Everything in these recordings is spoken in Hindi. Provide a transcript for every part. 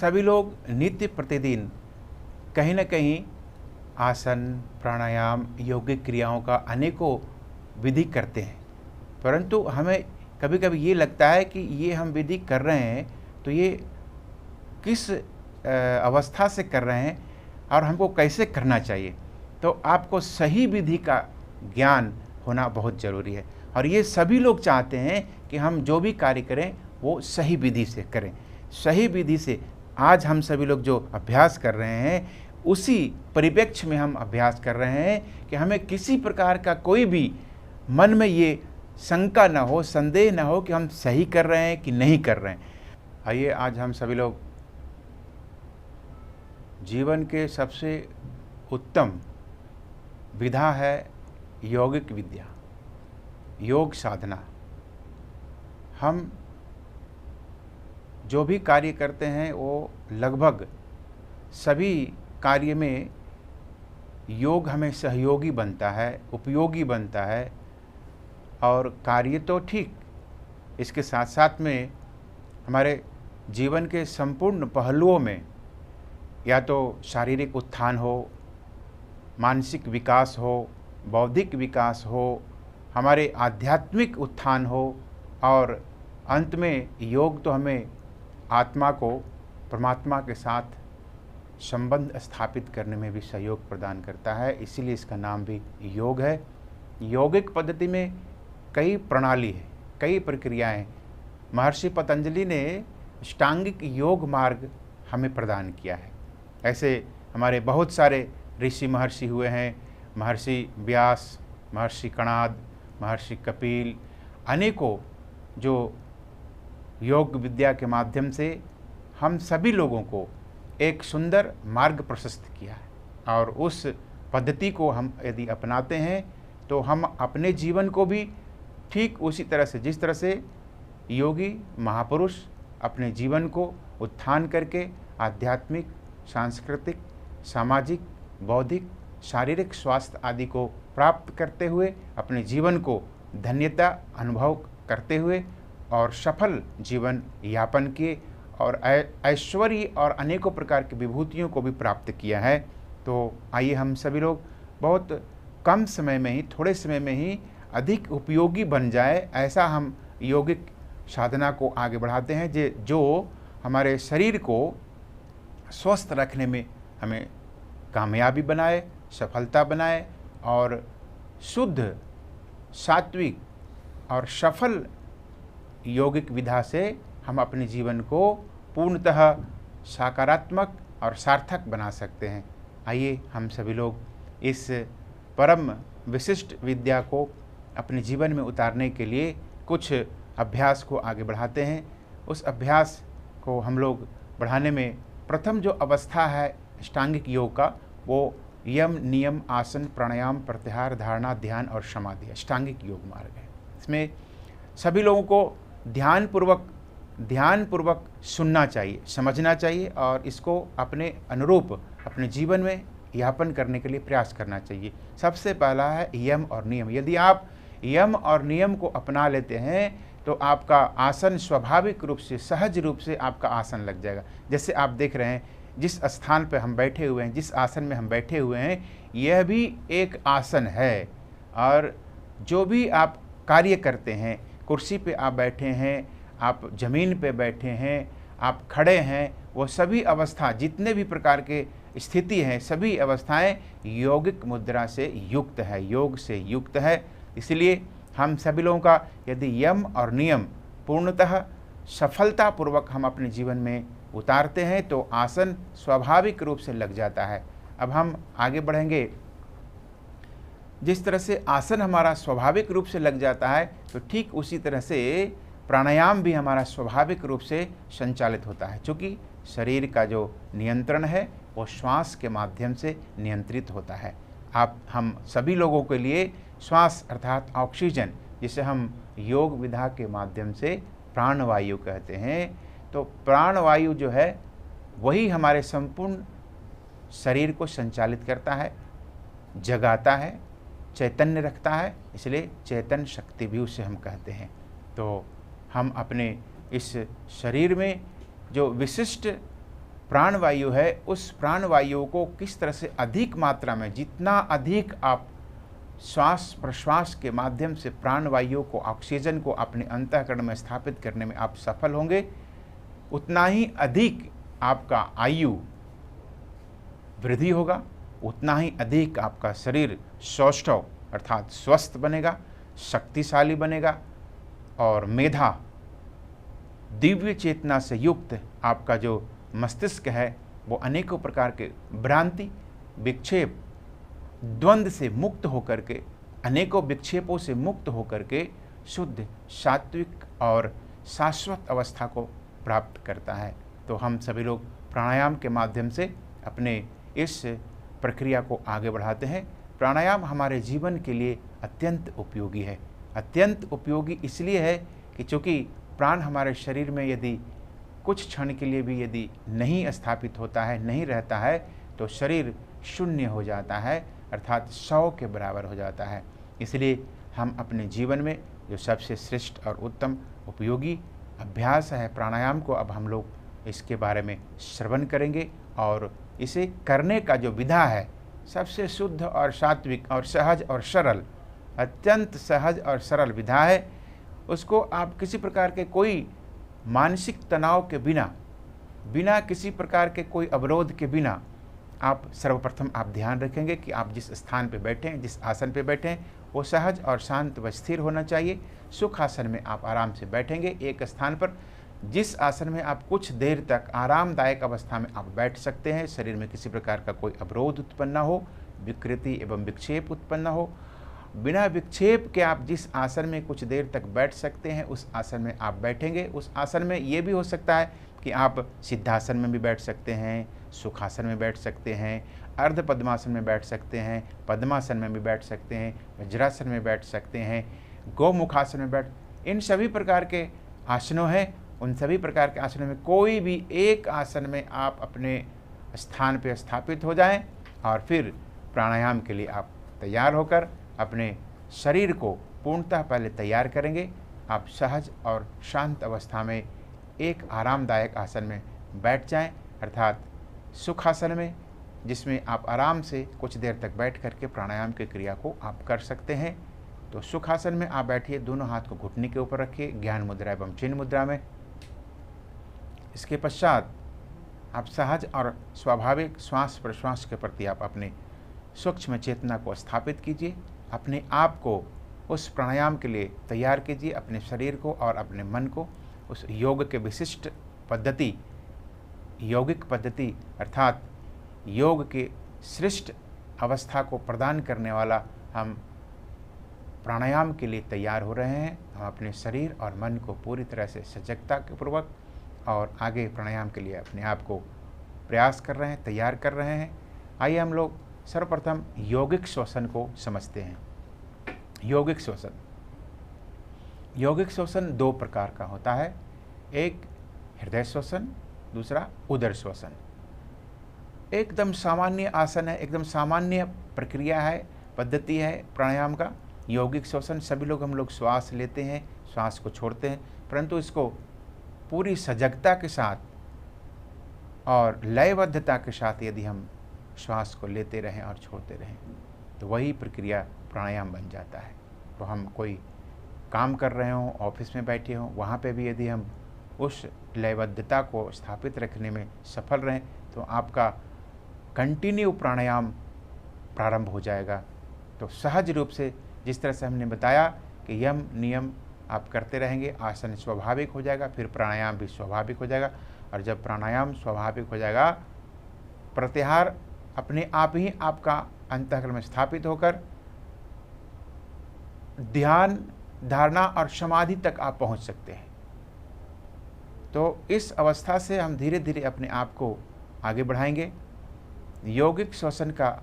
सभी लोग नित्य प्रतिदिन कहीं न कहीं आसन, प्राणायाम, यौगिक क्रियाओं का अनेकों विधि करते हैं, परंतु हमें कभी-कभी ये लगता है कि ये हम विधि कर रहे हैं, तो ये किस अवस्था से कर रहे हैं और हमको कैसे करना चाहिए। तो आपको सही विधि का ज्ञान होना बहुत ज़रूरी है और ये सभी लोग चाहते हैं कि हम जो भी कार्य करें वो सही विधि से करें। सही विधि से आज हम सभी लोग जो अभ्यास कर रहे हैं, उसी परिप्रेक्ष्य में हम अभ्यास कर रहे हैं कि हमें किसी प्रकार का कोई भी मन में ये शंका न हो, संदेह न हो कि हम सही कर रहे हैं कि नहीं कर रहे हैं। आइए आज हम सभी लोग जीवन के सबसे उत्तम विधा है यौगिक विद्या, योग साधना। हम जो भी कार्य करते हैं वो लगभग सभी कार्य में योग हमें सहयोगी बनता है, उपयोगी बनता है और कार्य तो ठीक, इसके साथ साथ में हमारे जीवन के संपूर्ण पहलुओं में या तो शारीरिक उत्थान हो, मानसिक विकास हो, बौद्धिक विकास हो, हमारे आध्यात्मिक उत्थान हो और अंत में योग तो हमें आत्मा को परमात्मा के साथ संबंध स्थापित करने में भी सहयोग प्रदान करता है, इसीलिए इसका नाम भी योग है। यौगिक पद्धति में कई प्रणाली है, कई प्रक्रियाएं हैं। महर्षि पतंजलि ने अष्टांगिक योग मार्ग हमें प्रदान किया है। ऐसे हमारे बहुत सारे ऋषि महर्षि हुए हैं, महर्षि व्यास, महर्षि कणाद, महर्षि कपिल, अनेकों जो योग विद्या के माध्यम से हम सभी लोगों को एक सुंदर मार्ग प्रशस्त किया है और उस पद्धति को हम यदि अपनाते हैं तो हम अपने जीवन को भी ठीक उसी तरह से, जिस तरह से योगी महापुरुष अपने जीवन को उत्थान करके आध्यात्मिक, सांस्कृतिक, सामाजिक, बौद्धिक, शारीरिक स्वास्थ्य आदि को प्राप्त करते हुए अपने जीवन को धन्यता अनुभव करते हुए और सफल जीवन यापन किए और ऐश्वर्य और अनेकों प्रकार की विभूतियों को भी प्राप्त किया है। तो आइए हम सभी लोग बहुत कम समय में ही, थोड़े समय में ही अधिक उपयोगी बन जाए, ऐसा हम यौगिक साधना को आगे बढ़ाते हैं जो हमारे शरीर को स्वस्थ रखने में हमें कामयाबी बनाए, सफलता बनाए और शुद्ध, सात्विक और सफल यौगिक विधा से हम अपने जीवन को पूर्णतः सकारात्मक और सार्थक बना सकते हैं। आइए हम सभी लोग इस परम विशिष्ट विद्या को अपने जीवन में उतारने के लिए कुछ अभ्यास को आगे बढ़ाते हैं। उस अभ्यास को हम लोग बढ़ाने में प्रथम जो अवस्था है अष्टांगिक योग का, वो यम, नियम, आसन, प्राणायाम, प्रत्याहार, धारणा, ध्यान और समाधि अष्टांगिक योग मार्ग है। इसमें सभी लोगों को ध्यानपूर्वक सुनना चाहिए, समझना चाहिए और इसको अपने अनुरूप अपने जीवन में यापन करने के लिए प्रयास करना चाहिए। सबसे पहला है यम और नियम। यदि आप यम और नियम को अपना लेते हैं तो आपका आसन स्वाभाविक रूप से, सहज रूप से आपका आसन लग जाएगा। जैसे आप देख रहे हैं जिस स्थान पर हम बैठे हुए हैं, जिस आसन में हम बैठे हुए हैं, यह भी एक आसन है और जो भी आप कार्य करते हैं, कुर्सी पे आप बैठे हैं, आप ज़मीन पे बैठे हैं, आप खड़े हैं, वो सभी अवस्था, जितने भी प्रकार के स्थिति हैं, सभी अवस्थाएं यौगिक मुद्रा से युक्त है, योग से युक्त है। इसलिए हम सभी लोगों का यदि यम और नियम पूर्णतः सफलतापूर्वक हम अपने जीवन में उतारते हैं तो आसन स्वाभाविक रूप से लग जाता है। अब हम आगे बढ़ेंगे। जिस तरह से आसन हमारा स्वाभाविक रूप से लग जाता है तो ठीक उसी तरह से प्राणायाम भी हमारा स्वाभाविक रूप से संचालित होता है, क्योंकि शरीर का जो नियंत्रण है वो श्वास के माध्यम से नियंत्रित होता है। हम सभी लोगों के लिए श्वास अर्थात ऑक्सीजन, जिसे हम योग विधा के माध्यम से प्राणवायु कहते हैं, तो प्राणवायु जो है वही हमारे संपूर्ण शरीर को संचालित करता है, जगाता है, चैतन्य रखता है, इसलिए चेतन शक्ति भी उसे हम कहते हैं। तो हम अपने इस शरीर में जो विशिष्ट प्राणवायु है, उस प्राणवायु को किस तरह से अधिक मात्रा में, जितना अधिक आप श्वास प्रश्वास के माध्यम से प्राणवायु को, ऑक्सीजन को अपने अंतःकरण में स्थापित करने में आप सफल होंगे, उतना ही अधिक आपका आयु वृद्धि होगा, उतना ही अधिक आपका शरीर सौष्ठव अर्थात स्वस्थ बनेगा, शक्तिशाली बनेगा और मेधा, दिव्य चेतना से युक्त आपका जो मस्तिष्क है वो अनेकों प्रकार के भ्रांति, विक्षेप, द्वंद्व से मुक्त होकर के, अनेकों विक्षेपों से मुक्त होकर के शुद्ध, सात्विक और शाश्वत अवस्था को प्राप्त करता है। तो हम सभी लोग प्राणायाम के माध्यम से अपने इस प्रक्रिया को आगे बढ़ाते हैं। प्राणायाम हमारे जीवन के लिए अत्यंत उपयोगी है। अत्यंत उपयोगी इसलिए है कि चूँकि प्राण हमारे शरीर में यदि कुछ क्षण के लिए भी यदि नहीं स्थापित होता है, नहीं रहता है, तो शरीर शून्य हो जाता है, अर्थात 100 के बराबर हो जाता है। इसलिए हम अपने जीवन में जो सबसे श्रेष्ठ और उत्तम उपयोगी अभ्यास है प्राणायाम को, अब हम लोग इसके बारे में श्रवण करेंगे और इसे करने का जो विधा है सबसे शुद्ध और सात्विक और सहज और सरल, अत्यंत सहज और सरल विधा है। उसको आप किसी प्रकार के कोई मानसिक तनाव के बिना, बिना किसी प्रकार के कोई अवरोध के बिना, आप सर्वप्रथम आप ध्यान रखेंगे कि आप जिस स्थान पे बैठे हैं, जिस आसन पे बैठे हैं, वो सहज और शांत व स्थिर होना चाहिए। सुख आसन में आप आराम से बैठेंगे एक स्थान पर, जिस आसन में आप कुछ देर तक आरामदायक अवस्था में आप बैठ सकते हैं, शरीर में किसी प्रकार का कोई अवरोध उत्पन्न न हो, विकृति एवं विक्षेप उत्पन्न न हो। बिना विक्षेप के आप जिस आसन में कुछ देर तक बैठ सकते हैं उस आसन में आप बैठेंगे। उस आसन में ये भी हो सकता है कि आप सिद्धासन में भी बैठ सकते हैं, सुखासन में बैठ सकते हैं, अर्ध पद्मासन में बैठ सकते हैं, पद्मासन में भी बैठ सकते हैं, वज्रासन में बैठ सकते हैं, गोमुखासन में बैठ, इन सभी प्रकार के आसनों हैं। उन सभी प्रकार के आसनों में कोई भी एक आसन में आप अपने स्थान पर स्थापित हो जाएं और फिर प्राणायाम के लिए आप तैयार होकर अपने शरीर को पूर्णतः पहले तैयार करेंगे। आप सहज और शांत अवस्था में एक आरामदायक आसन में बैठ जाएं, अर्थात सुखासन में, जिसमें आप आराम से कुछ देर तक बैठ करके प्राणायाम की क्रिया को आप कर सकते हैं। तो सुखासन में आप बैठिए, दोनों हाथ को घुटने के ऊपर रखिए, ज्ञान मुद्रा एवं चिन्ह मुद्रा में। इसके पश्चात आप सहज और स्वाभाविक श्वास प्रश्वास के प्रति आप अपने सूक्ष्म चेतना को स्थापित कीजिए, अपने आप को उस प्राणायाम के लिए तैयार कीजिए, अपने शरीर को और अपने मन को उस योग के विशिष्ट पद्धति, यौगिक पद्धति अर्थात योग के श्रेष्ठ अवस्था को प्रदान करने वाला हम प्राणायाम के लिए तैयार हो रहे हैं। हम अपने शरीर और मन को पूरी तरह से सजगता के पूर्वक और आगे प्राणायाम के लिए अपने आप को प्रयास कर रहे हैं, तैयार कर रहे हैं। आइए हम लोग सर्वप्रथम यौगिक श्वसन को समझते हैं। यौगिक श्वसन, यौगिक श्वसन दो प्रकार का होता है, एक हृदय श्वसन, दूसरा उदर श्वसन। एकदम सामान्य आसन है, एकदम सामान्य प्रक्रिया है, पद्धति है प्राणायाम का। यौगिक श्वसन सभी लोग, हम लोग श्वास लेते हैं, श्वास को छोड़ते हैं, परंतु इसको पूरी सजगता के साथ और लयबद्धता के साथ यदि हम श्वास को लेते रहें और छोड़ते रहें तो वही प्रक्रिया प्राणायाम बन जाता है। तो हम कोई काम कर रहे हों, ऑफिस में बैठे हों, वहाँ पे भी यदि हम उस लयबद्धता को स्थापित रखने में सफल रहें तो आपका कंटिन्यू प्राणायाम प्रारंभ हो जाएगा। तो सहज रूप से जिस तरह से हमने बताया कि यम नियम आप करते रहेंगे, आसन स्वाभाविक हो जाएगा, फिर प्राणायाम भी स्वाभाविक हो जाएगा। और जब प्राणायाम स्वाभाविक हो जाएगा, प्रत्याहार अपने आप ही आपका अंतःकरण में स्थापित होकर ध्यान, धारणा और समाधि तक आप पहुंच सकते हैं। तो इस अवस्था से हम धीरे धीरे अपने आप को आगे बढ़ाएंगे। यौगिक श्वसन का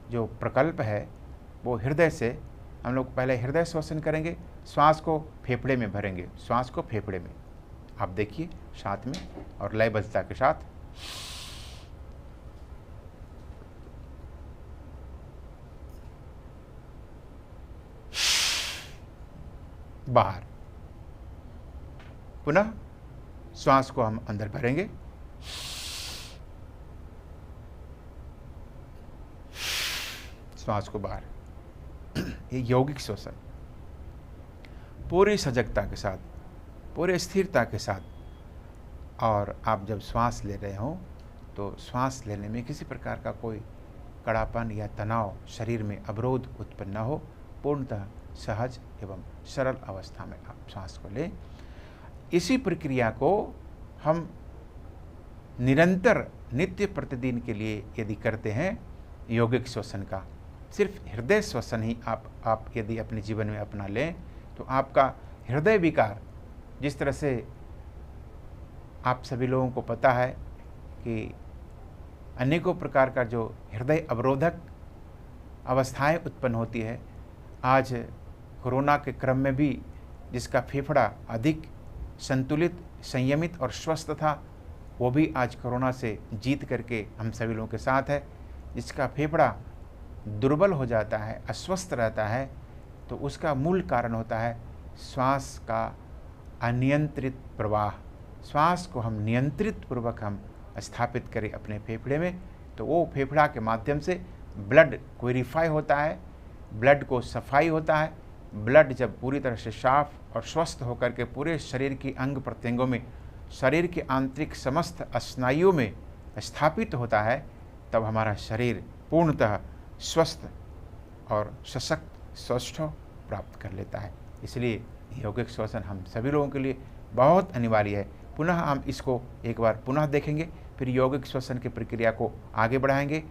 जो प्रकल्प है वो हृदय से, हम लोग पहले हृदय श्वसन करेंगे, श्वास को फेफड़े में भरेंगे, श्वास को फेफड़े में, आप देखिए साथ में और लयबद्धता के साथ। बाहर, पुनः श्वास को हम अंदर भरेंगे, श्वास को बाहर। ये यौगिक श्वसन पूरी सजगता के साथ, पूरी स्थिरता के साथ, और आप जब श्वास ले रहे हो तो श्वास लेने में किसी प्रकार का कोई कड़ापन या तनाव शरीर में अवरोध उत्पन्न न हो, पूर्णतः सहज एवं सरल अवस्था में आप श्वास को लें। इसी प्रक्रिया को हम निरंतर नित्य प्रतिदिन के लिए यदि करते हैं, यौगिक श्वसन का सिर्फ हृदय श्वसन ही आप यदि अपने जीवन में अपना लें तो आपका हृदय विकार, जिस तरह से आप सभी लोगों को पता है कि अनेकों प्रकार का जो हृदय अवरोधक अवस्थाएं उत्पन्न होती है, आज कोरोना के क्रम में भी जिसका फेफड़ा अधिक संतुलित, संयमित और स्वस्थ था, वो भी आज कोरोना से जीत करके हम सभी लोगों के साथ है। जिसका फेफड़ा दुर्बल हो जाता है, अस्वस्थ रहता है, तो उसका मूल कारण होता है श्वास का अनियंत्रित प्रवाह। श्वास को हम नियंत्रित पूर्वक हम स्थापित करें अपने फेफड़े में, तो वो फेफड़ा के माध्यम से ब्लड प्यूरिफाई होता है, ब्लड को सफाई होता है। ब्लड जब पूरी तरह से साफ और स्वस्थ होकर के पूरे शरीर की अंग प्रत्यंगों में, शरीर के आंतरिक समस्त स्नायुओं में स्थापित होता है, तब हमारा शरीर पूर्णतः स्वस्थ और सशक्त स्वस्थ प्राप्त कर लेता है। इसलिए यौगिक श्वसन हम सभी लोगों के लिए बहुत अनिवार्य है। पुनः हम इसको एक बार पुनः देखेंगे, फिर यौगिक श्वसन की प्रक्रिया को आगे बढ़ाएंगे।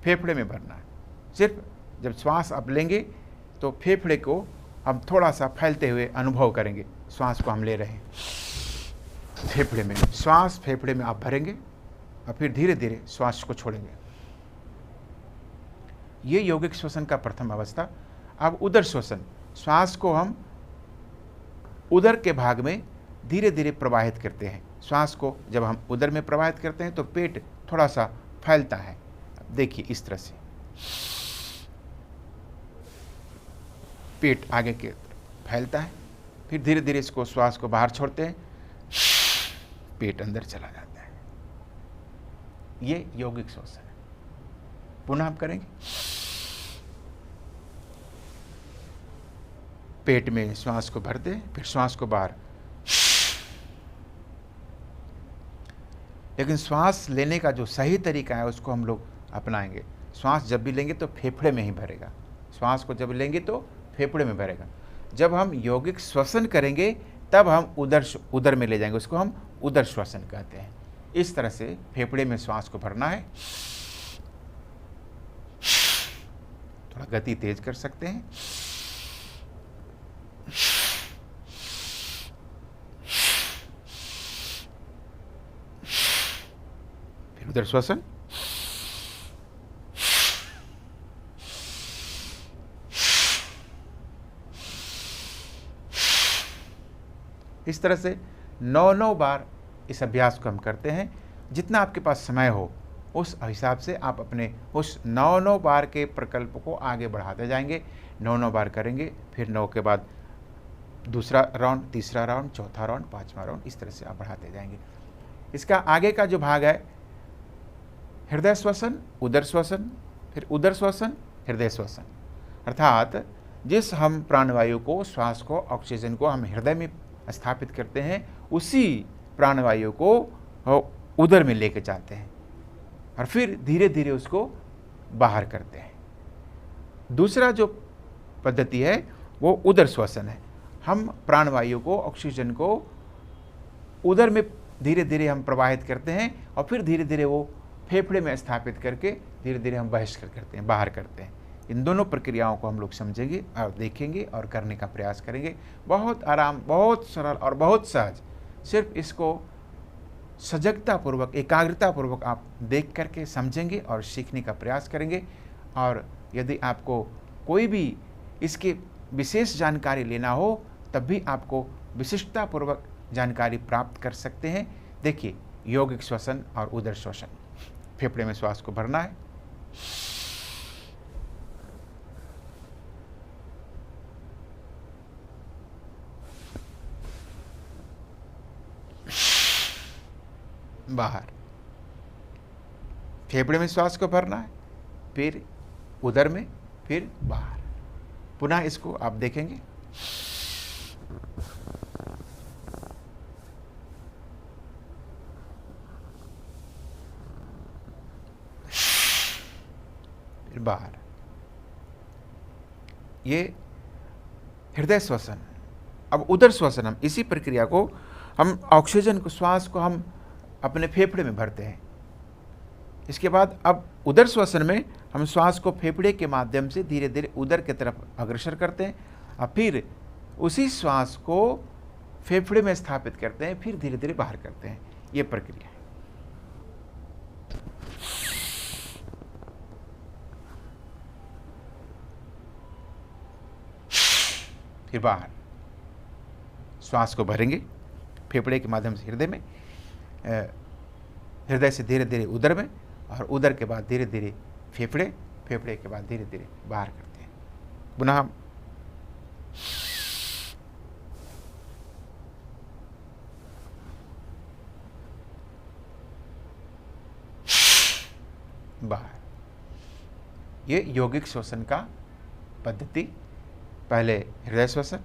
फेफड़े में भरना है। सिर्फ जब श्वास आप लेंगे तो फेफड़े को हम थोड़ा सा फैलते हुए अनुभव करेंगे। श्वास को हम ले रहे हैं फेफड़े में, श्वास फेफड़े में आप भरेंगे और फिर धीरे धीरे श्वास को छोड़ेंगे। ये यौगिक श्वसन का प्रथम अवस्था। अब उदर श्वसन, श्वास को हम उदर के भाग में धीरे धीरे प्रवाहित करते हैं। श्वास को जब हम उदर में प्रवाहित करते हैं तो पेट थोड़ा सा फैलता है। देखिए इस तरह से पेट आगे की तरफ फैलता है, फिर धीरे धीरे इसको श्वास को बाहर छोड़ते हैं, पेट अंदर चला जाता है। ये यौगिक श्वसन है। पुनः हम करेंगे। पेट में श्वास को भरते हैं, फिर श्वास को बाहर। लेकिन श्वास लेने का जो सही तरीका है उसको हम लोग अपनाएंगे। श्वास जब भी लेंगे तो फेफड़े में ही भरेगा। श्वास को जब लेंगे तो फेफड़े में भरेगा। जब हम यौगिक श्वसन करेंगे तब हम उदर में ले जाएंगे, उसको हम उदर श्वसन कहते हैं। इस तरह से फेफड़े में श्वास को भरना है। थोड़ा गति तेज कर सकते हैं। फिर उदर श्वसन। इस तरह से 9 बार इस अभ्यास को हम करते हैं। जितना आपके पास समय हो उस हिसाब से आप अपने उस 9 बार के प्रकल्प को आगे बढ़ाते जाएंगे। 9 बार करेंगे, फिर 9 के बाद दूसरा राउंड, तीसरा राउंड, चौथा राउंड, पांचवा राउंड, इस तरह से आप बढ़ाते जाएंगे। इसका आगे का जो भाग है हृदय श्वसन, उदर श्वसन, फिर उदर श्वसन, हृदय श्वसन। अर्थात जिस हम प्राणवायु को, श्वास को, ऑक्सीजन को हम हृदय में स्थापित करते हैं, उसी प्राणवायु को उदर में लेके जाते हैं और फिर धीरे धीरे उसको बाहर करते हैं। दूसरा जो पद्धति है वो उदर श्वसन है। हम प्राणवायु को, ऑक्सीजन को उदर में धीरे धीरे हम प्रवाहित करते हैं और फिर धीरे धीरे वो फेफड़े में स्थापित करके धीरे धीरे हम बहिष्कार करते हैं, बाहर करते हैं। इन दोनों प्रक्रियाओं को हम लोग समझेंगे और देखेंगे और करने का प्रयास करेंगे। बहुत आराम, बहुत सरल और बहुत सहज। सिर्फ इसको सजगतापूर्वक, एकाग्रतापूर्वक आप देख करके समझेंगे और सीखने का प्रयास करेंगे। और यदि आपको कोई भी इसकी विशेष जानकारी लेना हो तब भी आपको विशिष्टतापूर्वक जानकारी प्राप्त कर सकते हैं। देखिए यौगिक श्वसन और उदर श्वसन। फेफड़े में श्वास को भरना है, बाहर। फेफड़े में श्वास को भरना है, फिर उदर में, फिर बाहर। पुनः इसको आप देखेंगे। फिर बाहर। ये हृदय श्वसन। अब उदर श्वसन, हम इसी प्रक्रिया को, हम ऑक्सीजन को, श्वास को हम अपने फेफड़े में भरते हैं। इसके बाद अब उदर श्वसन में हम श्वास को फेफड़े के माध्यम से धीरे धीरे उदर की तरफ अग्रसर करते हैं और फिर उसी श्वास को फेफड़े में स्थापित करते हैं, फिर धीरे धीरे बाहर करते हैं। ये प्रक्रिया है। फिर बाहर श्वास को भरेंगे फेफड़े के माध्यम से हृदय में, हृदय से धीरे धीरे उदर में, और उदर के बाद धीरे धीरे फेफड़े, फेफड़े के बाद धीरे धीरे बाहर करते हैं। पुनः हम बाहर। ये यौगिक श्वसन का पद्धति। पहले हृदय श्वसन,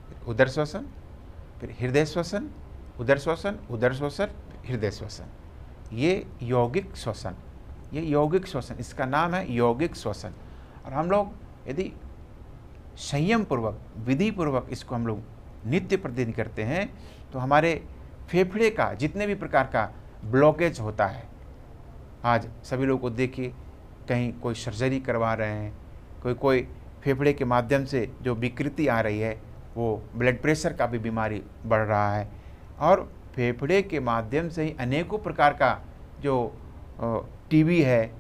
फिर उदर श्वसन, फिर हृदय श्वसन, उदर श्वसन, उदर श्वसन, हृदय श्वसन। ये यौगिक श्वसन, ये यौगिक श्वसन, इसका नाम है यौगिक श्वसन। और हम लोग यदि संयम पूर्वक, विधि पूर्वक इसको हम लोग नित्य प्रतिदिन करते हैं तो हमारे फेफड़े का जितने भी प्रकार का ब्लॉकेज होता है, आज सभी लोगों को देखिए कहीं कोई सर्जरी करवा रहे हैं, कोई फेफड़े के माध्यम से जो विकृति आ रही है, वो ब्लड प्रेशर का भी बीमारी बढ़ रहा है, और फेफड़े के माध्यम से ही अनेकों प्रकार का जो टीबी है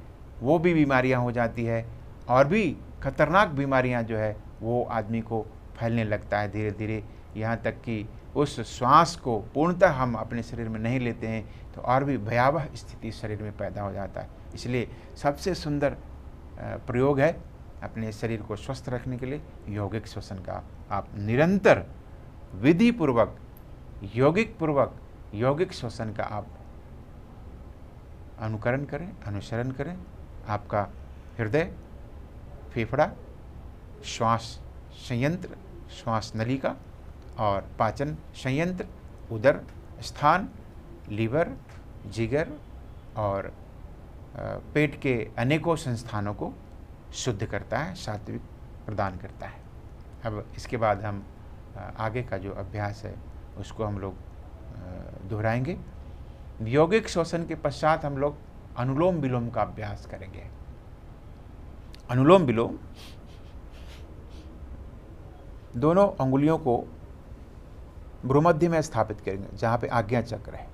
वो भी बीमारियां हो जाती है, और भी खतरनाक बीमारियां जो है वो आदमी को फैलने लगता है धीरे धीरे, यहाँ तक कि उस श्वास को पूर्णतः हम अपने शरीर में नहीं लेते हैं तो और भी भयावह स्थिति शरीर में पैदा हो जाता है। इसलिए सबसे सुंदर प्रयोग है अपने शरीर को स्वस्थ रखने के लिए यौगिक श्वसन का। आप निरंतर विधि पूर्वक, यौगिक पूर्वक यौगिक श्वसन का आप अनुकरण करें, अनुसरण करें। आपका हृदय, फेफड़ा, श्वास संयंत्र, श्वास नलिका और पाचन संयंत्र, उदर स्थान, लीवर, जिगर और पेट के अनेकों संस्थानों को शुद्ध करता है, सात्विक प्रदान करता है। अब इसके बाद हम आगे का जो अभ्यास है उसको हम लोग दोहराएंगे। यौगिक श्वसन के पश्चात हम लोग अनुलोम विलोम का अभ्यास करेंगे। अनुलोम विलोम, दोनों अंगुलियों को भ्रूमध्य में स्थापित करेंगे जहाँ पे आज्ञा चक्र है,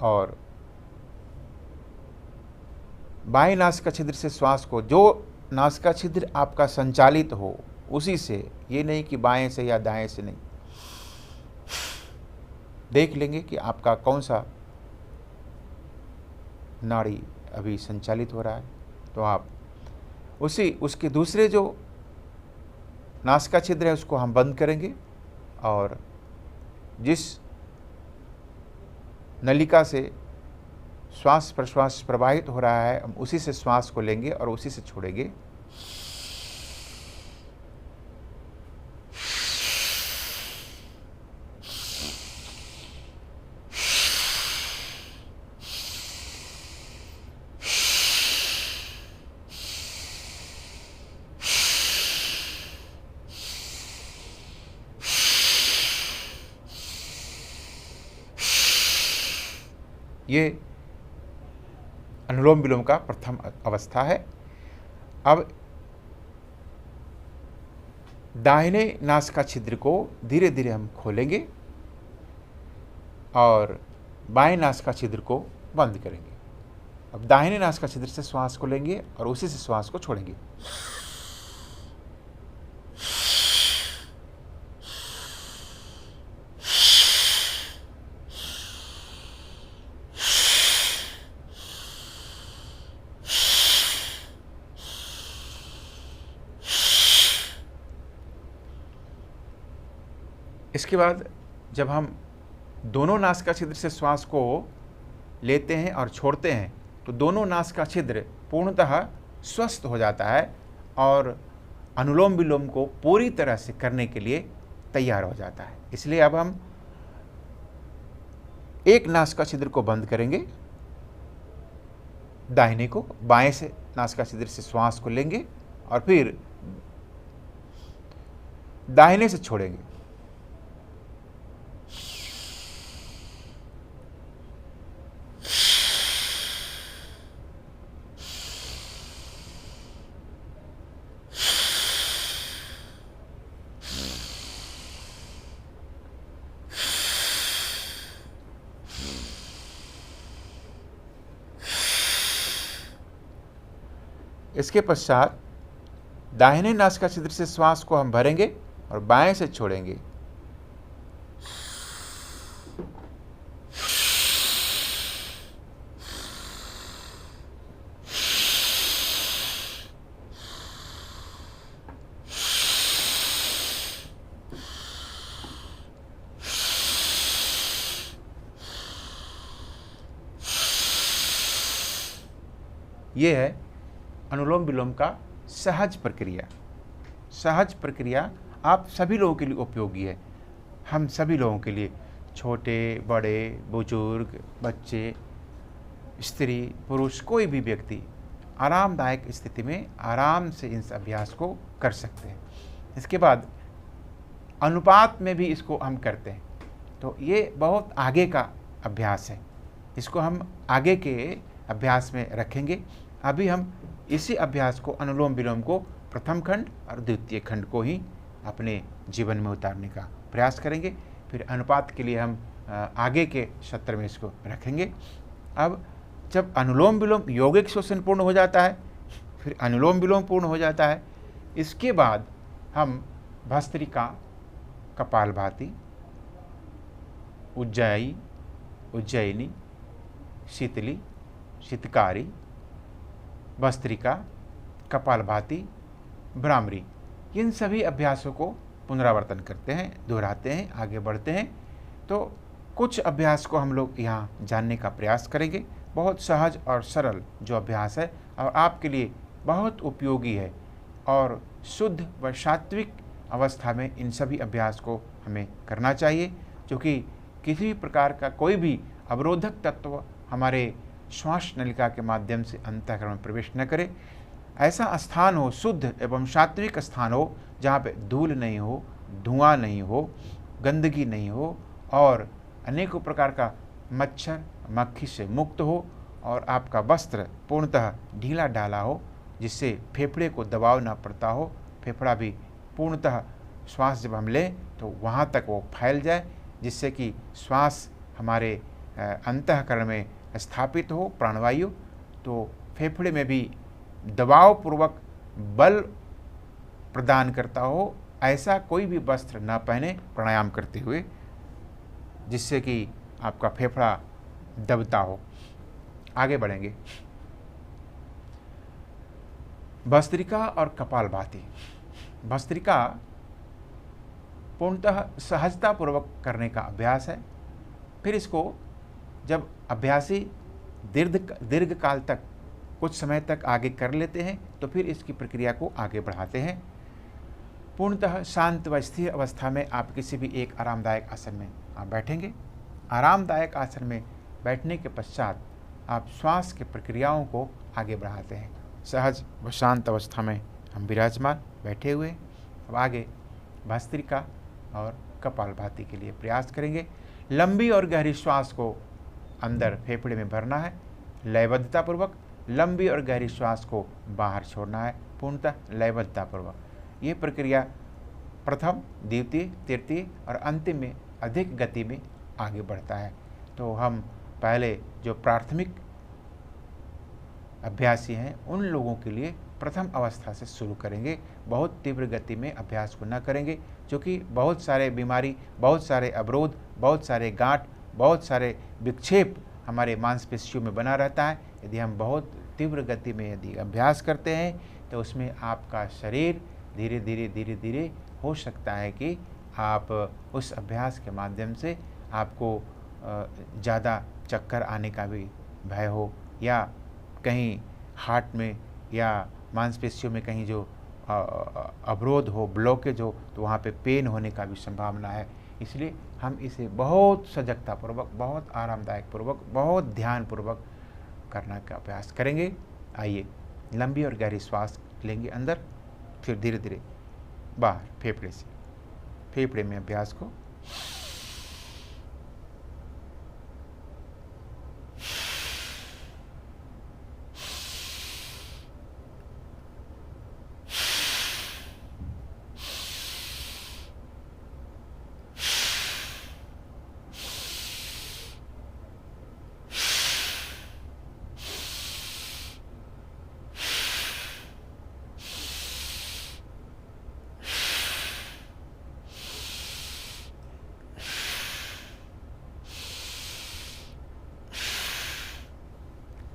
और बाएं नासिका छिद्र से श्वास को, जो नासिका छिद्र आपका संचालित हो उसी से, ये नहीं कि बाएं से या दाएं से नहीं, देख लेंगे कि आपका कौन सा नाड़ी अभी संचालित हो रहा है, तो आप उसके दूसरे जो नासिका छिद्र है उसको हम बंद करेंगे, और जिस नलिका से श्वास प्रश्वास प्रवाहित हो रहा है हम उसी से श्वास को लेंगे और उसी से छोड़ेंगे। ये अनुलोम विलोम का प्रथम अवस्था है। अब दाहिने नासिका छिद्र को धीरे धीरे हम खोलेंगे और बाएं नासिका छिद्र को बंद करेंगे। अब दाहिने नासिका छिद्र से श्वास को लेंगे और उसी से श्वास को छोड़ेंगे। इसके बाद जब हम दोनों नासिका छिद्र से श्वास को लेते हैं और छोड़ते हैं तो दोनों नासिका छिद्र पूर्णतः स्वस्थ हो जाता है और अनुलोम विलोम को पूरी तरह से करने के लिए तैयार हो जाता है। इसलिए अब हम एक नासिका छिद्र को बंद करेंगे, दाहिने को, बाएं से नासिका छिद्र से श्वास को लेंगे और फिर दाहिने से छोड़ेंगे। इसके पश्चात दाहिने नासिका छिद्र से श्वास को हम भरेंगे और बाएं से छोड़ेंगे। ये है अनुलोम विलोम का सहज प्रक्रिया। सहज प्रक्रिया आप सभी लोगों के लिए उपयोगी है। हम सभी लोगों के लिए, छोटे बड़े बुजुर्ग बच्चे स्त्री पुरुष कोई भी व्यक्ति आरामदायक स्थिति में आराम से इस अभ्यास को कर सकते हैं। इसके बाद अनुपात में भी इसको हम करते हैं तो ये बहुत आगे का अभ्यास है, इसको हम आगे के अभ्यास में रखेंगे। अभी हम इसी अभ्यास को अनुलोम विलोम को प्रथम खंड और द्वितीय खंड को ही अपने जीवन में उतारने का प्रयास करेंगे। फिर अनुपात के लिए हम आगे के सत्र में इसको रखेंगे। अब जब अनुलोम विलोम यौगिक श्वसन पूर्ण हो जाता है, फिर अनुलोम विलोम पूर्ण हो जाता है, इसके बाद हम भस्त्रिका, कपालभाति, उज्जयिनी, शीतली, शीतकारी, भस्त्रिका, कपालभाति, भ्रामरी, इन सभी अभ्यासों को पुनरावर्तन करते हैं, दोहराते हैं, आगे बढ़ते हैं। तो कुछ अभ्यास को हम लोग यहाँ जानने का प्रयास करेंगे। बहुत सहज और सरल जो अभ्यास है और आपके लिए बहुत उपयोगी है और शुद्ध व सात्विक अवस्था में इन सभी अभ्यास को हमें करना चाहिए, जो कि किसी भी प्रकार का कोई भी अवरोधक तत्व हमारे श्वास नलिका के माध्यम से अंतःकरण में प्रवेश न करे। ऐसा स्थान हो, शुद्ध एवं सात्विक स्थान हो, जहाँ पे धूल नहीं हो, धुआं नहीं हो, गंदगी नहीं हो और अनेकों प्रकार का मच्छर मक्खी से मुक्त हो और आपका वस्त्र पूर्णतः ढीला ढाला हो, जिससे फेफड़े को दबाव ना पड़ता हो, फेफड़ा भी पूर्णतः श्वास जब हम लें तो वहाँ तक वो फैल जाए, जिससे कि श्वास हमारे अंतःकरण में स्थापित हो प्राणवायु, तो फेफड़े में भी दबाव पूर्वक बल प्रदान करता हो। ऐसा कोई भी वस्त्र न पहने प्राणायाम करते हुए, जिससे कि आपका फेफड़ा दबता हो। आगे बढ़ेंगे। भस्त्रिका और कपालभाति। भस्त्रिका पूर्णतः सहजतापूर्वक करने का अभ्यास है। फिर इसको जब अभ्यासी दीर्घ काल तक, कुछ समय तक आगे कर लेते हैं तो फिर इसकी प्रक्रिया को आगे बढ़ाते हैं। पूर्णतः शांत व स्थिर अवस्था में आप किसी भी एक आरामदायक आसन में आप बैठेंगे। आरामदायक आसन में बैठने के पश्चात आप श्वास की प्रक्रियाओं को आगे बढ़ाते हैं। सहज व शांत अवस्था में हम विराजमान बैठे हुए। अब आगे भस्त्रिका और कपालभाति के लिए प्रयास करेंगे। लंबी और गहरी श्वास को अंदर फेफड़े में भरना है, लयबद्धतापूर्वक। लंबी और गहरी श्वास को बाहर छोड़ना है, पूर्णतः लयबद्धतापूर्वक। ये प्रक्रिया प्रथम, द्वितीय, तृतीय और अंतिम में अधिक गति में आगे बढ़ता है। तो हम पहले जो प्राथमिक अभ्यासी हैं उन लोगों के लिए प्रथम अवस्था से शुरू करेंगे। बहुत तीव्र गति में अभ्यास को न करेंगे, क्योंकि बहुत सारे बीमारी, बहुत सारे अवरोध, बहुत सारे गांठ, बहुत सारे विक्षेप हमारे मांसपेशियों में बना रहता है। यदि हम बहुत तीव्र गति में यदि अभ्यास करते हैं तो उसमें आपका शरीर धीरे धीरे हो सकता है कि आप उस अभ्यास के माध्यम से आपको ज़्यादा चक्कर आने का भी भय हो, या कहीं हार्ट में या मांसपेशियों में कहीं जो अवरोध हो, ब्लॉकेज हो, तो वहाँ पे पेन होने का भी संभावना है। इसलिए हम इसे बहुत सजगतापूर्वक, बहुत आरामदायक पूर्वक, बहुत ध्यानपूर्वक करने का अभ्यास करेंगे। आइए, लंबी और गहरी श्वास लेंगे अंदर, फिर धीरे धीरे बाहर फेफड़े से। फेफड़े में अभ्यास को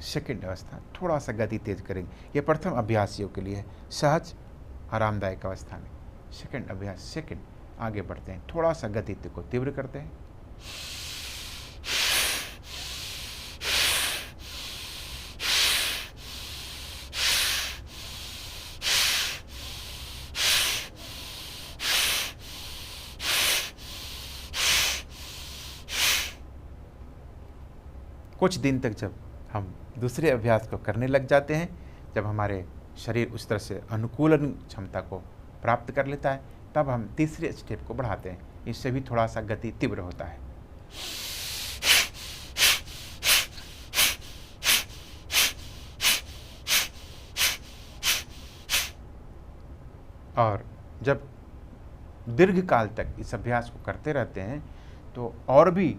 सेकंड अवस्था, थोड़ा सा गति तेज करेंगे। ये प्रथम अभ्यासियों के लिए है, सहज आरामदायक अवस्था में। सेकंड अभ्यास, सेकंड आगे बढ़ते हैं, थोड़ा सा गति को तीव्र करते हैं। कुछ दिन तक जब हम दूसरे अभ्यास को करने लग जाते हैं, जब हमारे शरीर उस तरह से अनुकूलन क्षमता को प्राप्त कर लेता है, तब हम तीसरे स्टेप को बढ़ाते हैं। इससे भी थोड़ा सा गति तीव्र होता है। और जब दीर्घ काल तक इस अभ्यास को करते रहते हैं तो और भी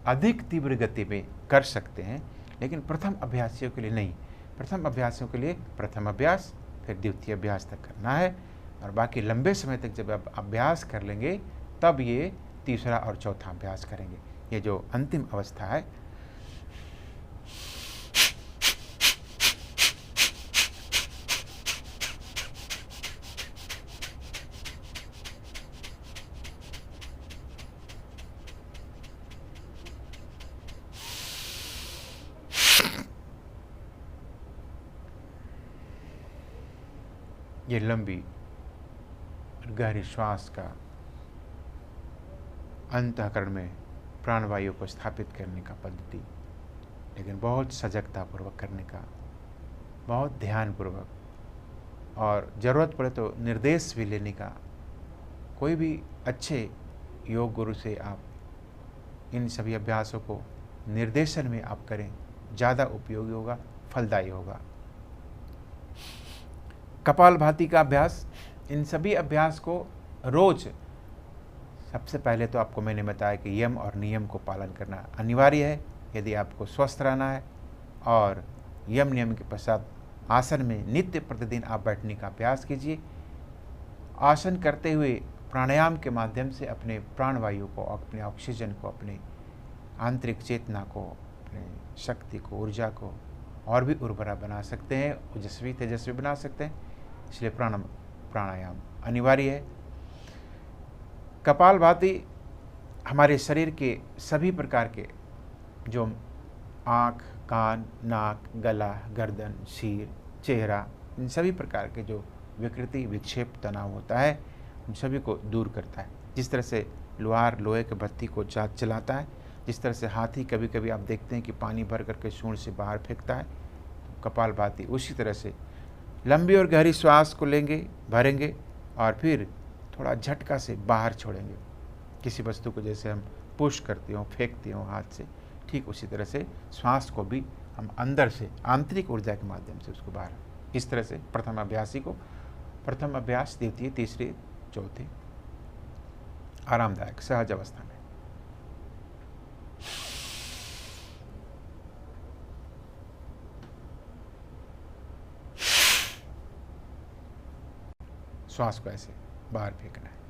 अधिक तीव्र गति में कर सकते हैं, लेकिन प्रथम अभ्यासियों के लिए नहीं। प्रथम अभ्यासियों के लिए प्रथम अभ्यास, फिर द्वितीय अभ्यास तक करना है, और बाकी लंबे समय तक जब आप अभ्यास कर लेंगे तब ये तीसरा और चौथा अभ्यास करेंगे। ये जो अंतिम अवस्था है, ये लंबी और गहरी श्वास का अंतःकरण में प्राणवायु को स्थापित करने का पद्धति, लेकिन बहुत सजगतापूर्वक करने का, बहुत ध्यानपूर्वक, और ज़रूरत पड़े तो निर्देश भी लेने का। कोई भी अच्छे योग गुरु से आप इन सभी अभ्यासों को निर्देशन में आप करें, ज़्यादा उपयोगी होगा, फलदायी होगा। कपालभाति का अभ्यास, इन सभी अभ्यास को रोज, सबसे पहले तो आपको मैंने बताया कि यम और नियम को पालन करना अनिवार्य है यदि आपको स्वस्थ रहना है। और यम नियम के पश्चात आसन में नित्य प्रतिदिन आप बैठने का अभ्यास कीजिए। आसन करते हुए प्राणायाम के माध्यम से अपने प्राणवायु को, अपने ऑक्सीजन को, अपने आंतरिक चेतना को, अपने शक्ति को, ऊर्जा को और भी उर्वरा बना सकते हैं, ओजस्वी तेजस्वी बना सकते हैं। इसलिए प्राणायाम अनिवार्य है। कपालभाति हमारे शरीर के सभी प्रकार के जो आँख, कान, नाक, गला, गर्दन, सिर, चेहरा, इन सभी प्रकार के जो विकृति, विक्षेप, तनाव होता है, उन सभी को दूर करता है। जिस तरह से लोहार लोहे के बत्ती को चलाता है, जिस तरह से हाथी कभी कभी आप देखते हैं कि पानी भर करके सूंड से बाहर फेंकता है, तो कपालभाति उसी तरह से लंबी और गहरी श्वास को लेंगे, भरेंगे और फिर थोड़ा झटका से बाहर छोड़ेंगे। किसी वस्तु को जैसे हम पुश करते हो, फेंकते हो हाथ से, ठीक उसी तरह से श्वास को भी हम अंदर से आंतरिक ऊर्जा के माध्यम से उसको बाहर, इस तरह से प्रथम अभ्यासी को, प्रथम अभ्यास, द्वितीय, तीसरे, चौथे आरामदायक सहज अवस्था में। श्वास को ऐसे बाहर फेंकना है।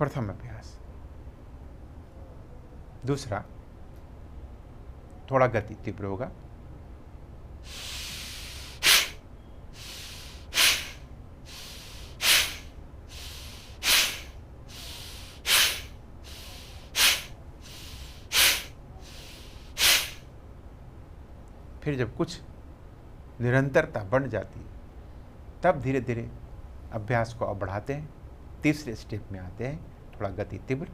प्रथम अभ्यास। दूसरा, थोड़ा गति तीव्र होगा। फिर जब कुछ निरंतरता बढ़ जाती है तब धीरे धीरे अभ्यास को अब बढ़ाते हैं। तीसरे स्टेप में आते हैं, थोड़ा गति तीव्र।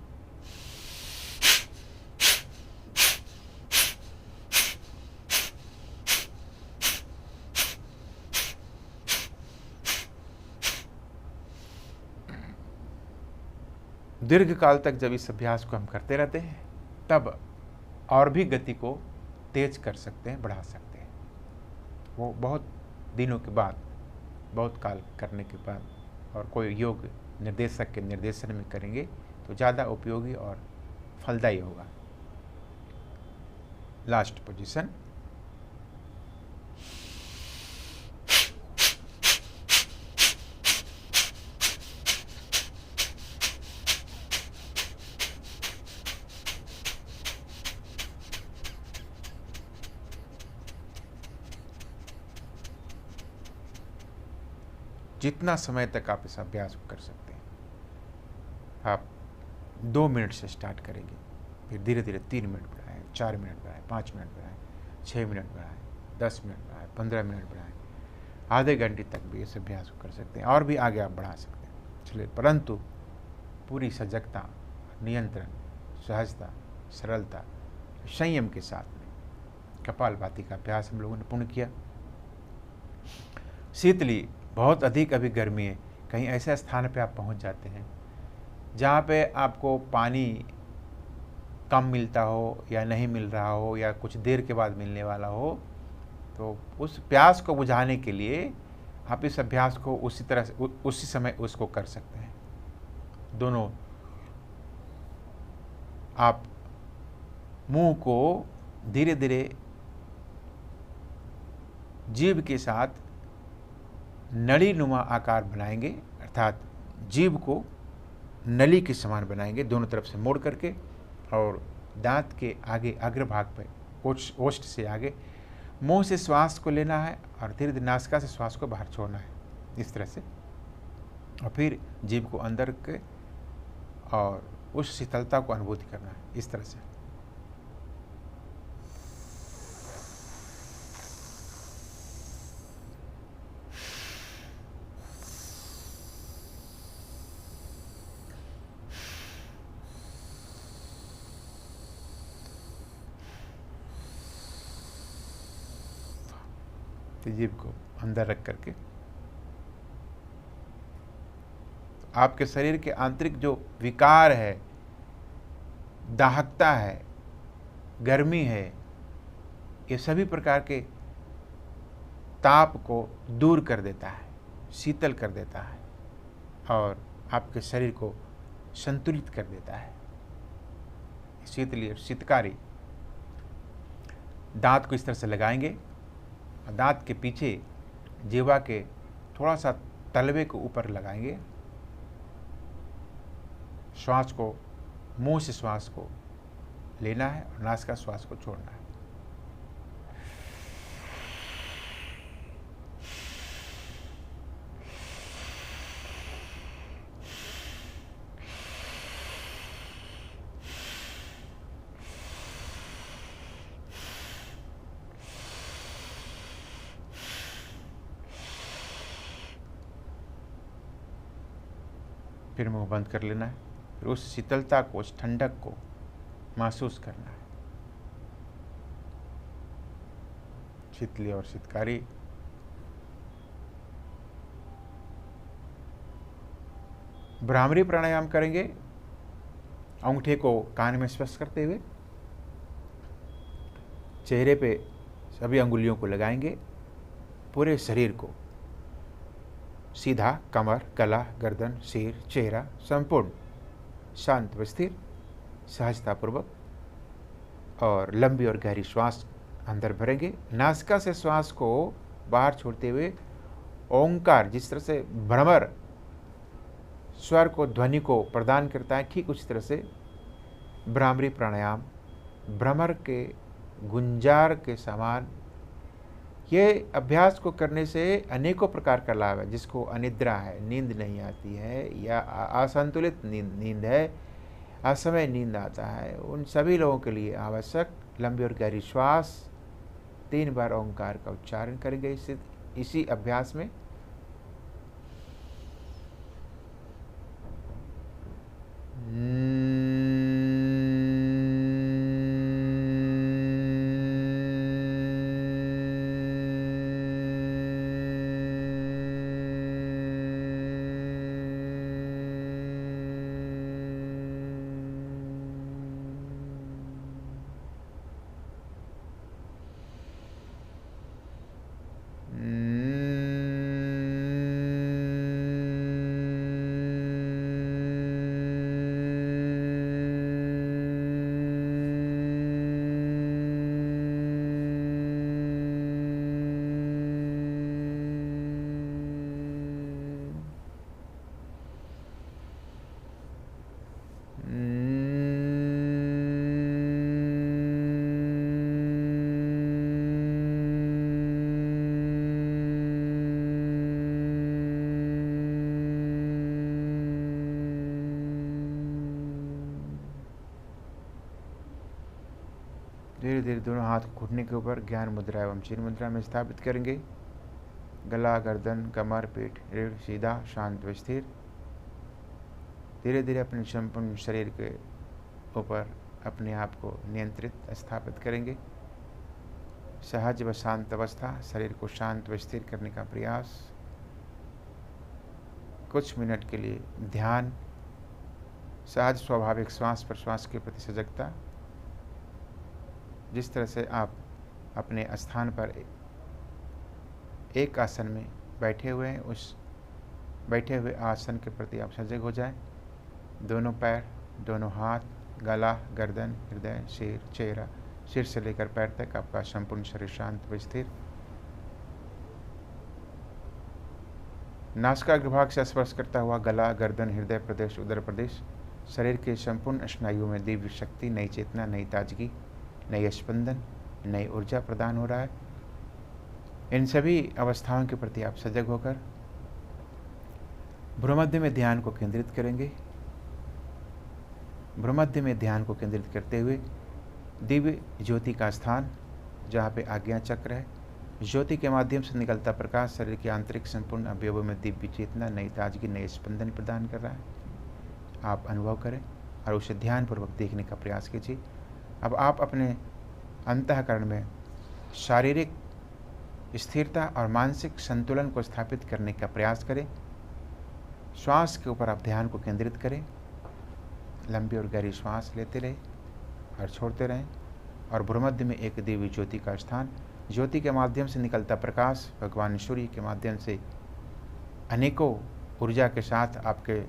दीर्घ काल तक जब इस अभ्यास को हम करते रहते हैं तब और भी गति को तेज कर सकते हैं, बढ़ा सकते हैं। वो बहुत दिनों के बाद, बहुत काल करने के बाद और कोई योग निर्देशक के निर्देशन में करेंगे तो ज़्यादा उपयोगी और फलदायी होगा। Last position. जितना समय तक आप इस अभ्यास को कर सकते हैं। आप 2 मिनट से स्टार्ट करेंगे, फिर धीरे धीरे 3 मिनट बढ़ाएं, 4 मिनट बढ़ाएं, 5 मिनट बढ़ाएं, 6 मिनट बढ़ाएं, 10 मिनट बढ़ाएं, 15 मिनट बढ़ाएं, आधे घंटे तक भी इस अभ्यास को कर सकते हैं और भी आगे आप बढ़ा सकते हैं। चलिए, परंतु पूरी सजगता, नियंत्रण, सहजता, सरलता, संयम के साथ में कपालभाति का अभ्यास हम लोगों ने पूर्ण किया। शीतली, बहुत अधिक अभी गर्मी है, कहीं ऐसे स्थान पे आप पहुंच जाते हैं जहाँ पे आपको पानी कम मिलता हो या नहीं मिल रहा हो या कुछ देर के बाद मिलने वाला हो, तो उस प्यास को बुझाने के लिए आप इस अभ्यास को उसी तरह से उसी समय उसको कर सकते हैं। दोनों, आप मुंह को धीरे धीरे जीभ के साथ नली नुमा आकार बनाएंगे, अर्थात जीभ को नली के समान बनाएंगे दोनों तरफ से मोड़ करके, और दांत के आगे अग्रभाग पर ओष्ठ से आगे मुंह से श्वास को लेना है और धीरे धीरे नासिका से श्वास को बाहर छोड़ना है, इस तरह से। और फिर जीभ को अंदर के और उस शीतलता को अनुभूति करना है, इस तरह से। जीभ को अंदर रख करके आपके शरीर के आंतरिक जो विकार है, दाहकता है, गर्मी है, ये सभी प्रकार के ताप को दूर कर देता है, शीतल कर देता है और आपके शरीर को संतुलित कर देता है। शीतली, शीतकारी दांत को इस तरह से लगाएंगे, दांत के पीछे जीवा के थोड़ा सा तलवे को ऊपर लगाएंगे। श्वास को, मुंह से श्वास को लेना है और नासिका श्वास को छोड़ना है। फिर मुंह बंद कर लेना है, फिर उस शीतलता को, उस ठंडक को महसूस करना है। शीतली और शीतकारी। भ्रामरी प्राणायाम करेंगे, अंगूठे को कान में स्पर्श करते हुए चेहरे पे सभी अंगुलियों को लगाएंगे, पूरे शरीर को सीधा, कमर, गला, गर्दन, सिर, चेहरा संपूर्ण शांत व स्थिर, सहजतापूर्वक और लंबी और गहरी श्वास अंदर भरेंगे। नासिका से श्वास को बाहर छोड़ते हुए ओंकार, जिस तरह से भ्रमर स्वर को, ध्वनि को प्रदान करता है। ठीक उसी तरह से भ्रामरी प्राणायाम भ्रमर के गुंजार के समान, ये अभ्यास को करने से अनेकों प्रकार का लाभ है। जिसको अनिद्रा है, नींद नहीं आती है, या असंतुलित नींद है, असमय नींद आता है, उन सभी लोगों के लिए आवश्यक लंबी और गहरी श्वास, 3 बार ओंकार का उच्चारण करेंगे इसी अभ्यास में। धीरे धीरे दोनों हाथ घुटने के ऊपर ज्ञान मुद्रा एवं चिन्ह मुद्रा में स्थापित करेंगे। गला, गर्दन, कमर, पीठ रीढ़ सीधा, शांत व स्थिर। धीरे धीरे अपने संपूर्ण शरीर के ऊपर अपने आप को नियंत्रित स्थापित करेंगे। सहज व शांत अवस्था, शरीर को शांत व स्थिर करने का प्रयास। कुछ मिनट के लिए ध्यान, सहज स्वाभाविक श्वास प्रश्वास के प्रति सजगता। जिस तरह से आप अपने स्थान पर एक आसन में बैठे हुए हैं, उस बैठे हुए आसन के प्रति आप सजग हो जाएं। दोनों पैर, दोनों हाथ, गला, गर्दन, हृदय, सिर, चेहरा, सिर से लेकर पैर तक आपका संपूर्ण शरीर शांत व स्थिर। नासिकाग्रभाग से स्पर्श करता हुआ गला, गर्दन, हृदय प्रदेश, उदर प्रदेश, शरीर के संपूर्ण स्नायुओं में दिव्य शक्ति, नई चेतना, नई ताजगी, नई स्पंदन, नई ऊर्जा प्रदान हो रहा है। इन सभी अवस्थाओं के प्रति आप सजग होकर भ्रूमध्य में ध्यान को केंद्रित करेंगे। भ्रूमध्य में ध्यान को केंद्रित करते हुए दिव्य ज्योति का स्थान, जहाँ पे आज्ञा चक्र है, ज्योति के माध्यम से निकलता प्रकाश शरीर के आंतरिक संपूर्ण अवयवों में दिव्य चेतना, नई ताजगी, नई स्पंदन प्रदान कर रहा है। आप अनुभव करें और उसे ध्यानपूर्वक देखने का प्रयास कीजिए। अब आप अपने अंतःकरण में शारीरिक स्थिरता और मानसिक संतुलन को स्थापित करने का प्रयास करें। श्वास के ऊपर आप ध्यान को केंद्रित करें। लंबी और गहरी श्वास लेते रहें और छोड़ते रहें। और भ्रूमध्य में एक दिव्य ज्योति का स्थान, ज्योति के माध्यम से निकलता प्रकाश भगवान सूर्य के माध्यम से अनेकों ऊर्जा के साथ आपके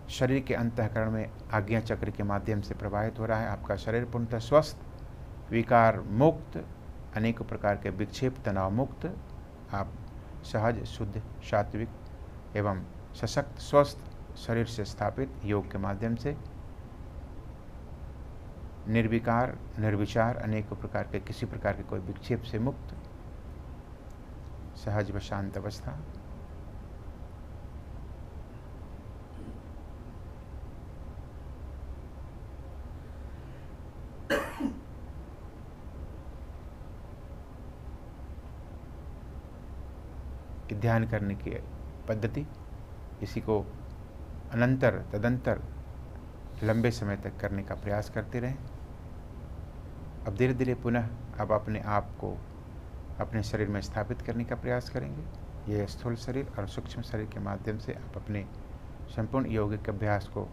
शरीर के अंतःकरण में आज्ञा चक्र के माध्यम से प्रवाहित हो रहा है। आपका शरीर पूर्णतः स्वस्थ, विकार मुक्त, अनेकों प्रकार के विक्षेप तनाव मुक्त, आप सहज, शुद्ध, सात्विक एवं सशक्त स्वस्थ शरीर से स्थापित योग के माध्यम से निर्विकार, निर्विचार, अनेकों प्रकार के किसी प्रकार के कोई विक्षेप से मुक्त, सहज व शांत अवस्था। ध्यान करने की पद्धति, इसी को तदंतर लंबे समय तक करने का प्रयास करते रहें। अब धीरे धीरे पुनः अब अपने आप को अपने शरीर में स्थापित करने का प्रयास करेंगे। ये स्थूल शरीर और सूक्ष्म शरीर के माध्यम से आप अपने संपूर्ण यौगिक अभ्यास को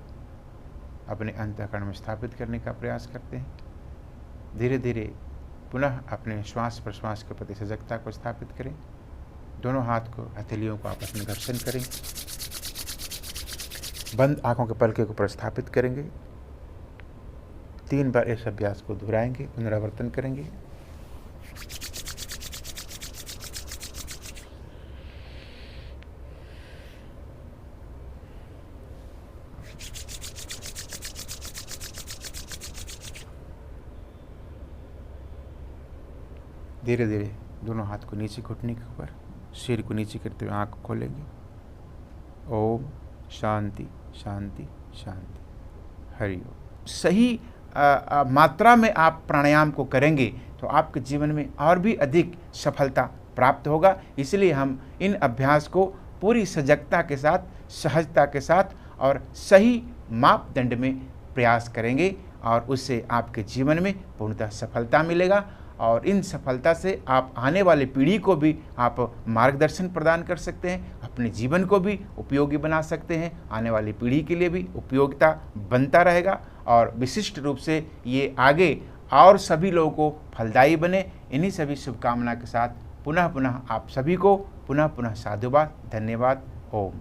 अपने अंतःकरण में स्थापित करने का प्रयास करते हैं। धीरे धीरे पुनः अपने श्वास प्रश्वास के प्रति सजगता को स्थापित करें। दोनों हाथ को, हथेलियों को आपस में घर्षण करें। बंद आंखों के पलके को प्रस्थापित करेंगे। 3 बार इस अभ्यास को दोहराएंगे, पुनरावर्तन करेंगे। धीरे धीरे दोनों हाथ को नीचे घुटने के ऊपर, सिर को नीचे करते हुए आँख खोलेंगे। ओम शांति शांति शांति, हरि ओम। सही मात्रा में आप प्राणायाम को करेंगे तो आपके जीवन में और भी अधिक सफलता प्राप्त होगा। इसलिए हम इन अभ्यास को पूरी सजगता के साथ, सहजता के साथ और सही मापदंड में प्रयास करेंगे और उससे आपके जीवन में पूर्णतः सफलता मिलेगा। और इन सफलता से आप आने वाले पीढ़ी को भी आप मार्गदर्शन प्रदान कर सकते हैं, अपने जीवन को भी उपयोगी बना सकते हैं, आने वाली पीढ़ी के लिए भी उपयोगिता बनता रहेगा और विशिष्ट रूप से ये आगे और सभी लोगों को फलदायी बने। इन्हीं सभी शुभकामना के साथ पुनः पुनः आप सभी को पुनः पुनः साधुवाद, धन्यवाद। ओम।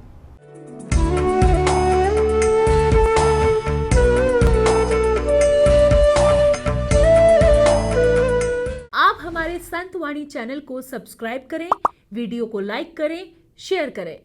आप हमारे संतवाणी चैनल को सब्सक्राइब करें, वीडियो को लाइक करें, शेयर करें।